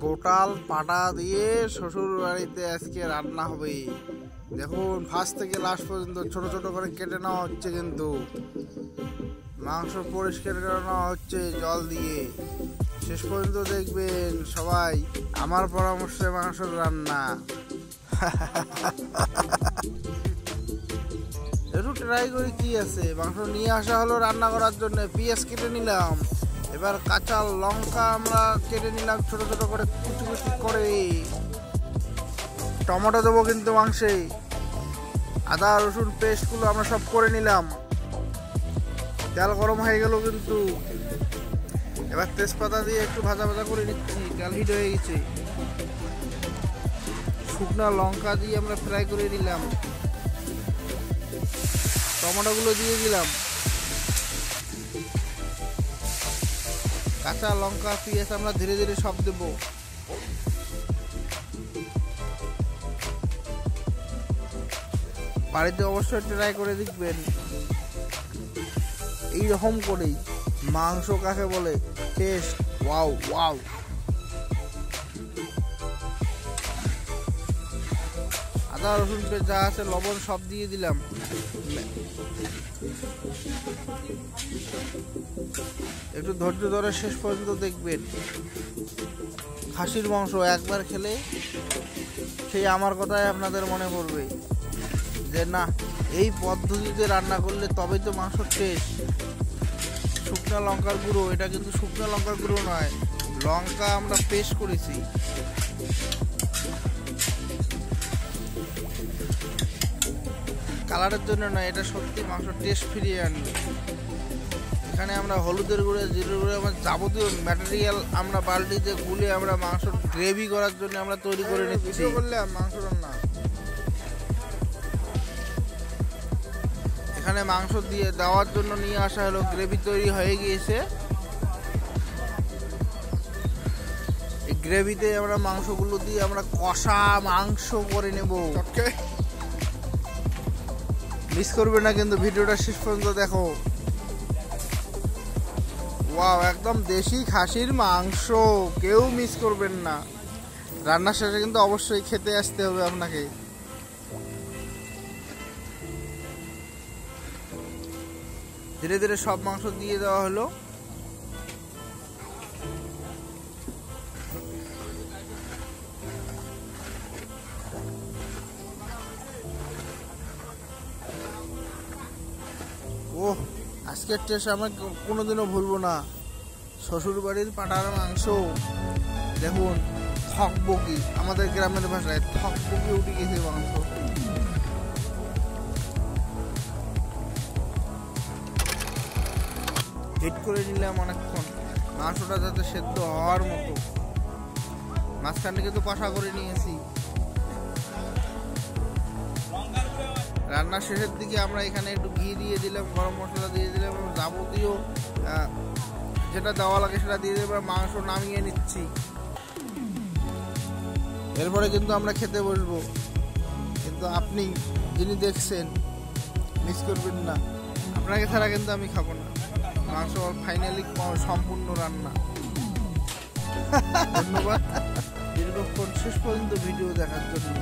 গোটাল পাটা দিয়ে শ্বশুর বাড়িতে আজকে রান্না হবে। দেখুন ফার্স্ট থেকে লাস্ট পর্যন্ত ছোট ছোট করে কেটে নেওয়া হচ্ছে, কিন্তু মাংস পরিষ্কার করে নেওয়া হচ্ছে জল দিয়ে। শেষ পর্যন্ত দেখবেন সবাই আমার পরামর্শে মাংসের রান্না। একটু ট্রাই করি কি আছে। মাংস নিয়ে আসা হলো রান্না করার জন্য। পেঁয়াজ কেটে নিলাম, এবার কাঁচা লঙ্কা আমরা কেটে নিলাম ছোট ছোট করে কুচি কুচি করে। টমেটো দেবো কিন্তু মাংসে। আদা রসুন পেস্টগুলো আমরা সব করে নিলাম। তেল গরম হয়ে গেল কিন্তু। এবার তেজপাতা দিয়ে একটু ভাজা ভাজা করে নিচ্ছি। তেল হিট হয়ে গেছে। শুকনো লঙ্কা দিয়ে আমরা ফ্রাই করে নিলাম। টমেটোগুলো দিয়ে দিলাম। কাঁচা লঙ্কা পেঁয়াজ আমরা ধীরে ধীরে সব দেব। বাড়িতে অবশ্যই ট্রাই করে দেখবেন। এইরকম করেই মাংস কাকে বলে টেস্ট ওয়াও ওয়াও। আদা রসুন পেস্ট যা আছে লবণ সব দিয়ে দিলাম। একটু ধৈর্য ধরে শেষ পর্যন্ত দেখবেন। খাসির মাংস একবার খেলে সেই আমার কথাই আপনাদের মনে পড়বে যে না, এই পদ্ধতিতে রান্না করলে তবেই তো মাংস টেস্ট। শুকনো লঙ্কার গুঁড়ো, এটা কিন্তু শুকনো লঙ্কার গুঁড়ো নয়, লঙ্কা আমরা পেস্ট করেছি। কালারের জন্য নয়, এটা সত্যি মাংস টেস্ট ফিরিয়ে আনবে। এখানে আমরা হলুদের গুঁড়ো জিরের গুঁড়ো আমার যাবতীয় ম্যাটেরিয়াল আমরা বালতিতে গুলে আমরা মাংস গ্রেভি করার জন্য আমরা তৈরি করে নিচ্ছি। বললাম মাংস রান্না। এখানে মাংস দিয়ে দেওয়ার জন্য নিয়ে আসা হলো, গ্রেভি তৈরি হয়ে গিয়েছে। এই গ্রেভিতে আমরা মাংসগুলো দিয়ে আমরা কষা মাংস করে নেব। মিস করবে না কিন্তু, ভিডিওটা শেষ পর্যন্ত দেখো। ওয়াও, একদম দেশি খাসির মাংস, কেউ মিস করবেন না। রান্নার শেষে কিন্তু অবশ্যই খেতে আসতে হবে আপনাকে। ধীরে ধীরে সব মাংস দিয়ে দেওয়া হলো। ওহ, আজকের টেস্ট আমি কোনোদিনও ভুলবো না। শ্বশুর বাড়ির পাটার মাংস দেখুন, থকবকি, আমাদের গ্রামের ভাষায় থকবকি উঠে গেছে মাংস। হিট করে নিলাম অনেকক্ষণ, মাংসটা যাতে সেদ্ধ হওয়ার মতো। মাঝখানে কিন্তু কষা করে নিয়েছি। রান্নার শেষের দিকে আমরা এখানে একটু ঘি দিয়ে দিলাম, গরম মশলা দিয়ে দিলাম, এবং যাবতীয় যেটা দেওয়া লাগে সেটা দিয়ে দেবো। মাংস নামিয়ে নিচ্ছি। এরপরে কিন্তু আমরা খেতে বসবো, কিন্তু আপনি যিনি দেখছেন মিস করবেন না, আপনাকে ছাড়া কিন্তু আমি খাবো না। মাংস ফাইনালি সম্পূর্ণ রান্না। ধন্যবাদ দীর্ঘক্ষণ শেষ পর্যন্ত ভিডিও দেখার জন্য।